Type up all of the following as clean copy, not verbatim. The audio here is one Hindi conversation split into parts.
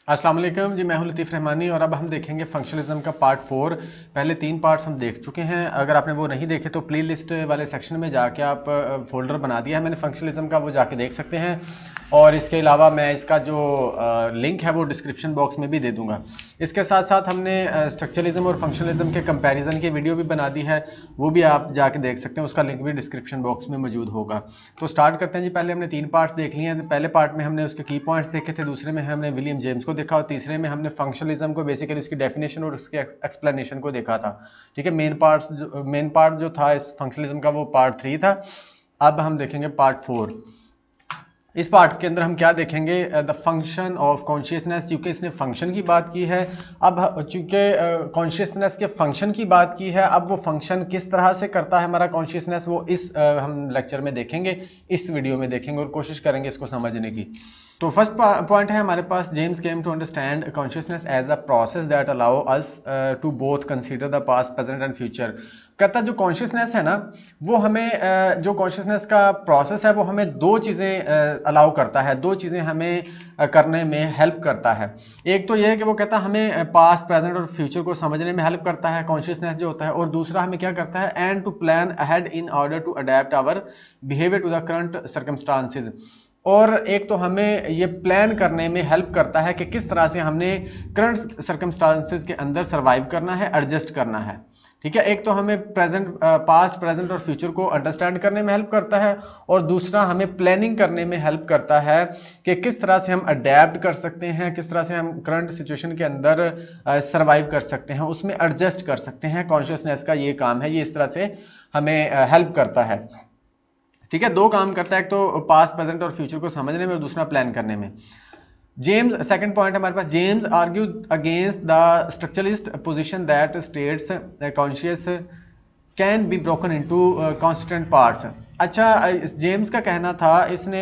अस्सलाम वालेकुम जी, मैं हूं लतीफ़ रहमानी और अब हम देखेंगे फंक्शनलिज्म का पार्ट 4। पहले 3 पार्ट्स हम देख चुके हैं। अगर आपने वो नहीं देखे तो प्ले लिस्ट वाले सेक्शन में जाके आप फोल्डर बना दिया है मैंने फंक्शनलिज्म का, वो जाके देख सकते हैं। और इसके अलावा मैं इसका जो लिंक है वो डिस्क्रिप्शन बॉक्स में भी दे दूंगा। इसके साथ साथ हमने स्ट्रक्चरलिज्म और फंक्शनलिज्म के कंपैरिजन की वीडियो भी बना दी है, वो भी आप जाके देख सकते हैं, उसका लिंक भी डिस्क्रिप्शन बॉक्स में मौजूद होगा। तो स्टार्ट करते हैं जी। पहले हमने 3 पार्ट्स देख लिए हैं। पहले पार्ट में हमने उसके की पॉइंट्स देखे थे, दूसरे में हमने विलियम जेम्स को देखा और तीसरे में हमने फंक्शनलिज्म को बेसिकली उसकी डेफिनेशन और उसके एक्सप्लेनेशन को देखा था। ठीक है, मेन पार्ट जो था इस फंक्शनलिज्म का वो पार्ट 3 था। अब हम देखेंगे पार्ट 4। इस पार्ट के अंदर हम क्या देखेंगे, द फंक्शन ऑफ कॉन्शियसनेस। क्योंकि इसने फंक्शन की बात की है, अब चूंकि कॉन्शियसनेस के फंक्शन की बात की है, अब वो फंक्शन किस तरह से करता है हमारा कॉन्शियसनेस, वो इस हम लेक्चर में देखेंगे, इस वीडियो में देखेंगे और कोशिश करेंगे इसको समझने की। तो फर्स्ट पॉइंट है हमारे पास, James came to understand consciousness as a process that allow us to both consider the past, present and future. कहता जो कॉन्शियसनेस है ना, वो हमें जो कॉन्शियसनेस का प्रोसेस है वो हमें दो चीज़ें अलाउ करता है, दो चीज़ें हमें करने में हेल्प करता है। एक तो ये है कि वो कहता है हमें पास्ट, प्रेजेंट और फ्यूचर को समझने में हेल्प करता है कॉन्शियसनेस जो होता है, और दूसरा हमें क्या करता है, and to plan ahead in order to adapt our behaviour to the current circumstances. और एक तो हमें ये प्लान करने में हेल्प करता है कि किस तरह से हमने करंट सर्कमस्टांसेस के अंदर सर्वाइव करना है, एडजस्ट करना है। ठीक है, एक तो हमें पास्ट, प्रेजेंट और फ्यूचर को अंडरस्टैंड करने में हेल्प करता है, और दूसरा हमें प्लानिंग करने में हेल्प करता है कि किस तरह से हम अडेप्ट कर सकते हैं, किस तरह से हम करंट सिचुएशन के अंदर सर्वाइव कर सकते हैं, उसमें एडजस्ट कर सकते हैं। कॉन्शियसनेस का ये काम है, ये इस तरह से हमें हेल्प करता है। ठीक है, दो काम करता है, एक तो पास्ट, प्रेजेंट और फ्यूचर को समझने में और दूसरा प्लान करने में। जेम्स, सेकंड पॉइंट हमारे पास, James argue against the structuralist position that states conscious can be broken into constituent parts. अच्छा, जेम्स का कहना था, इसने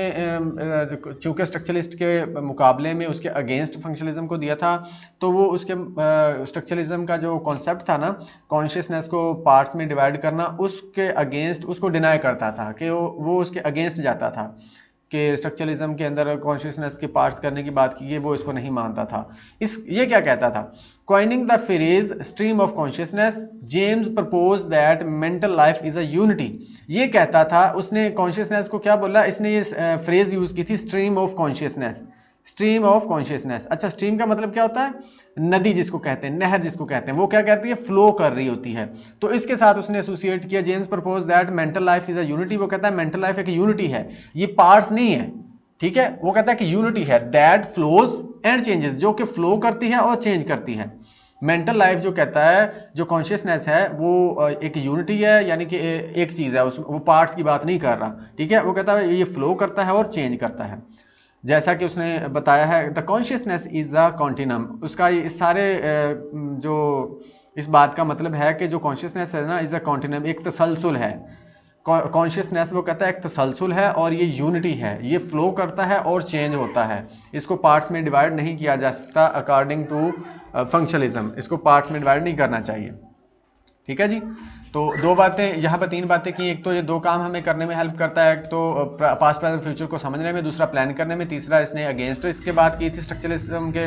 चूंकि स्ट्रक्चरलिस्ट के मुकाबले में उसके अगेंस्ट फंक्शनलिज्म को दिया था, तो वो उसके स्ट्रक्चरलिज्म का जो कॉन्सेप्ट था ना, कॉन्शियसनेस को पार्ट्स में डिवाइड करना, उसके अगेंस्ट उसको डिनाई करता था, कि वो उसके अगेंस्ट जाता था कि स्ट्रक्चरलिज्म के अंदर कॉन्शियसनेस के पार्ट्स करने की बात की है, वो इसको नहीं मानता था। ये क्या कहता था, coining the phrase stream of consciousness, James propose that mental life is a unity. ये कहता था, उसने कॉन्शियसनेस को क्या बोला, इसने ये फ्रेज यूज की थी, stream of consciousness, stream of consciousness. अच्छा, स्ट्रीम का मतलब क्या होता है, नदी जिसको कहते हैं, नहर जिसको कहते हैं, वो क्या कहती है, फ्लो कर रही होती है। तो इसके साथ उसने एसोसिएट किया, James propose that mental life is a unity. वो कहता है मेंटल लाइफ एक यूनिटी है, ये पार्ट्स नहीं है। ठीक है, वो कहता है कि यूनिटी है, दैट फ्लोज एंड चेंजेस, जो कि फ्लो करती है और चेंज करती है। मेंटल लाइफ जो कहता है, जो कॉन्शियसनेस है, वो एक यूनिटी है, यानी कि एक चीज है, वो पार्ट्स की बात नहीं कर रहा। ठीक है, वो कहता है ये फ्लो करता है और चेंज करता है, जैसा कि उसने बताया है, the consciousness is a continuum. उसका इस सारे जो इस बात का मतलब है कि जो कॉन्शियसनेस है ना, इज अ कॉन्टिनम, एक तसलसल है। कॉन्शियसनेस वो कहता है एक तसलसल है और ये यूनिटी है, ये फ्लो करता है और चेंज होता है, इसको पार्ट्स में डिवाइड नहीं किया जा सकता अकॉर्डिंग टू फंक्शनलिज्म, इसको पार्ट्स में डिवाइड नहीं करना चाहिए। ठीक है जी, तो दो बातें यहाँ पर, 3 बातें की। एक तो ये दो काम हमें करने में हेल्प करता है, एक तो पास्ट, प्रेजेंट, फ्यूचर को समझने में, दूसरा प्लान करने में, तीसरा इसने अगेंस्ट इसके बात की थी स्ट्रक्चरलिज्म के,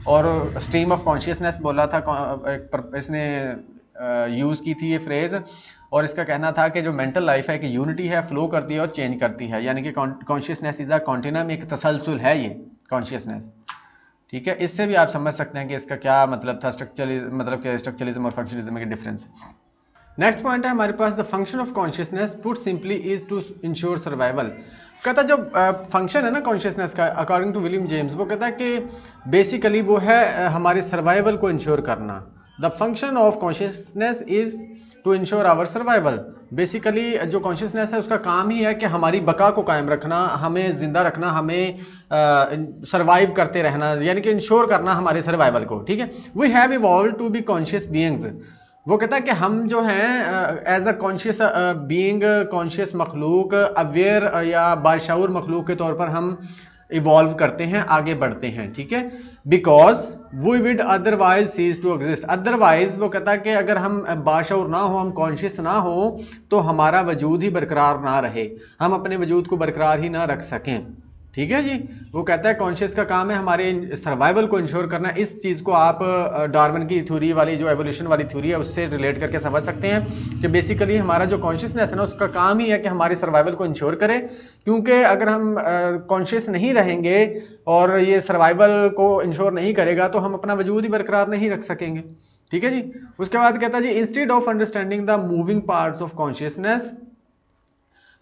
और स्ट्रीम ऑफ कॉन्शियसनेस बोला था, इसने यूज की थी ये फ्रेज। और इसका कहना था कि जो मेंटल लाइफ है कि यूनिटी है, फ्लो करती है और चेंज करती है, यानी कि कॉन्शियसनेस इज अ कॉन्टिनम, एक तसलसल है ये कॉन्शियसनेस। ठीक है, इससे भी आप समझ सकते हैं कि इसका क्या मतलब था, स्ट्रक्चरलिज्म और फंक्शनलिज्म के डिफरेंस। नेक्स्ट पॉइंट है हमारे पास, the function of consciousness put simply is to ensure survival. कहता जो फंक्शन है ना कॉन्शियसनेस का, अकॉर्डिंग टू विलियम जेम्स, वो कहता है कि बेसिकली वो है हमारे सर्वाइवल को इंश्योर करना। The function of consciousness is to ensure our survival. Basically जो कॉन्शियसनेस है उसका काम ही है कि हमारी बका को कायम रखना, हमें जिंदा रखना, हमें सर्वाइव करते रहना, यानी कि इंश्योर करना हमारे सर्वाइवल को। ठीक है, we have evolved to be conscious beings. वो कहता है कि हम जो हैं as a conscious being, conscious मखलूक, अवेयर या बाशऊर मखलूक के तौर पर हम इवॉल्व करते हैं, आगे बढ़ते हैं। ठीक है, because we would otherwise cease to exist. Otherwise वो कहता है कि अगर हम बाशऊर ना हो, हम कॉन्शियस ना हो, तो हमारा वजूद ही बरकरार ना रहे, हम अपने वजूद को बरकरार ही ना रख सकें। ठीक है जी। वो कहता है कॉन्शियस का काम है हमारे सर्वाइवल को इंश्योर करना। इस चीज़ को आप डार्विन की थ्योरी वाली जो एवोल्यूशन वाली थ्योरी है उससे रिलेट करके समझ सकते हैं कि बेसिकली हमारा जो कॉन्शियसनेस है ना उसका काम ही है कि हमारी सर्वाइवल को इंश्योर करे, क्योंकि अगर हम कॉन्शियस नहीं रहेंगे और ये सर्वाइवल को इंश्योर नहीं करेगा तो हम अपना वजूद ही बरकरार नहीं रख सकेंगे। ठीक है जी। उसके बाद कहता है जी instead of understanding the moving parts of consciousness,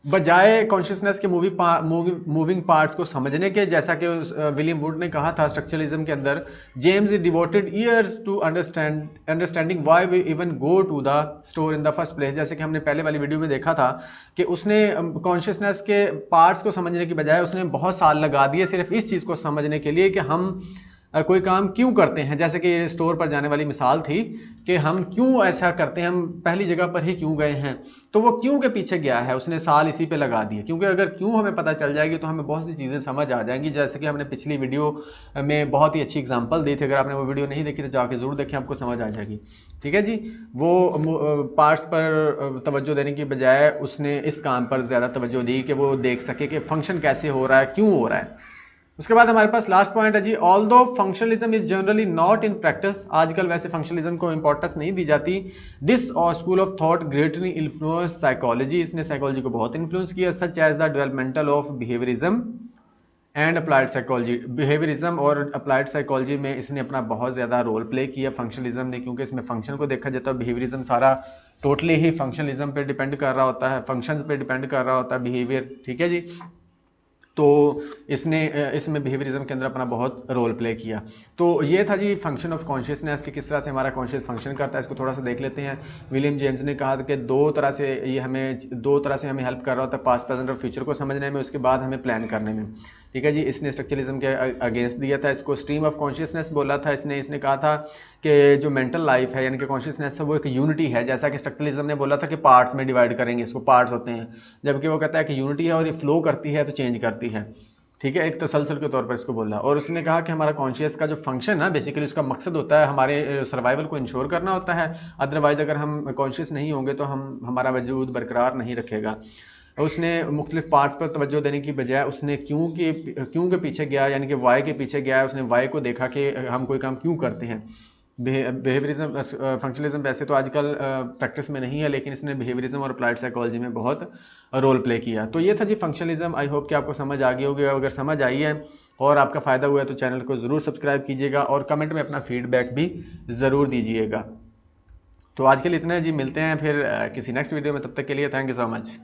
बजाय कॉन्शियसनेस के मूविंग पार्ट्स को समझने के, जैसा कि विलियम वुड ने कहा था स्ट्रक्चरलिज्म के अंदर, James is devoted years to understanding why we even go to the store in the first place. जैसे कि हमने पहले वाली वीडियो में देखा था कि उसने कॉन्शियसनेस के पार्ट्स को समझने की बजाय उसने बहुत साल लगा दिए सिर्फ इस चीज़ को समझने के लिए कि हम कोई काम क्यों करते हैं। जैसे कि स्टोर पर जाने वाली मिसाल थी कि हम क्यों ऐसा करते हैं, हम पहली जगह पर ही क्यों गए हैं, तो वो क्यों के पीछे गया है, उसने साल इसी पे लगा दिए। क्योंकि अगर क्यों हमें पता चल जाएगी तो हमें बहुत सी चीज़ें समझ आ जाएंगी। जैसे कि हमने पिछली वीडियो में बहुत ही अच्छी एग्जांपल दी थी, अगर आपने वो वीडियो नहीं देखी तो जाके ज़रूर देखें, आपको समझ आ जाएगी। ठीक है जी। वो पार्ट्स पर तवज्जो देने की बजाय उसने इस काम पर ज़्यादा तवज्जो दी कि वो देख सके कि फंक्शन कैसे हो रहा है, क्यों हो रहा है। उसके बाद हमारे पास लास्ट पॉइंट है जी, although functionalism is generally not in practice, आजकल वैसे फंक्शनलिज्म को इंपॉर्टेंस नहीं दी जाती, दिस और school of thought greatly influence psychology, इसने साइकोलॉजी को बहुत इन्फ्लुएंस किया, such as the developmental of behaviourism and applied psychology. Behaviourism और अप्लाइड साइकोलॉजी में इसने अपना बहुत ज़्यादा रोल प्ले किया फंक्शनलिज्म ने, क्योंकि इसमें फंक्शन को देखा जाता है। बिहेवियरिज्म सारा टोटली ही फंक्शनलिज्म पे डिपेंड कर रहा होता है, फंक्शंस पे डिपेंड कर रहा होता है बिहेवियर। ठीक है जी। तो इसमें बिहेवियरिज्म के अंदर अपना बहुत रोल प्ले किया। तो ये था जी फंक्शन ऑफ कॉन्शियसनेस कि किस तरह से हमारा कॉन्शियस फंक्शन करता है। इसको थोड़ा सा देख लेते हैं। विलियम जेम्स ने कहा कि दो तरह से हमें हेल्प कर रहा होता है, पास्ट प्रेजेंट और फ्यूचर को समझने में, उसके बाद हमें प्लान करने में। ठीक है जी। इसने स्ट्रक्चरलिज्म के अगेंस्ट दिया था, इसको स्ट्रीम ऑफ कॉन्शियसनेस बोला था। इसने कहा था कि जो मेंटल लाइफ है यानी कि कॉन्शियसनेस है वो एक यूनिटी है, जैसा कि स्ट्रक्चरलिज्म ने बोला था कि पार्ट्स में डिवाइड करेंगे, इसको पार्ट्स होते हैं, जबकि वो कहता है कि यूनिटी है और ये फ्लो करती है तो चेंज करती है। ठीक है, एक तसलसल के तौर पर इसको बोला। और उसने कहा कि हमारा कॉन्शियस का जो फंक्शन है बेसिकली उसका मकसद होता है हमारे सर्वाइवल को इंश्योर करना होता है, अदरवाइज अगर हम कॉन्शियस नहीं होंगे तो हमारा वजूद बरकरार नहीं रखेगा। उसने मुख्तलिफ पार्ट्स पर तवज्जो देने की बजाय उसने क्यों के पीछे गया, यानी कि वाई के पीछे गया। उसने वाई को देखा कि हम कोई काम क्यों करते हैं। बिहेवियरिज्म फंक्शनलिज्म वैसे तो आजकल प्रैक्टिस में नहीं है, लेकिन इसने बिहेवियरिज्म और अप्लाइड साइकोलॉजी में बहुत रोल प्ले किया। तो ये था जी फंक्शनलिज्म। आई होप कि आपको समझ आ गई होगी। अगर समझ आई है और आपका फ़ायदा हुआ है तो चैनल को ज़रूर सब्सक्राइब कीजिएगा और कमेंट में अपना फीडबैक भी ज़रूर दीजिएगा। तो आज के लिए इतना है जी, मिलते हैं फिर किसी नेक्स्ट वीडियो में, तब तक के लिए थैंक यू सो मच।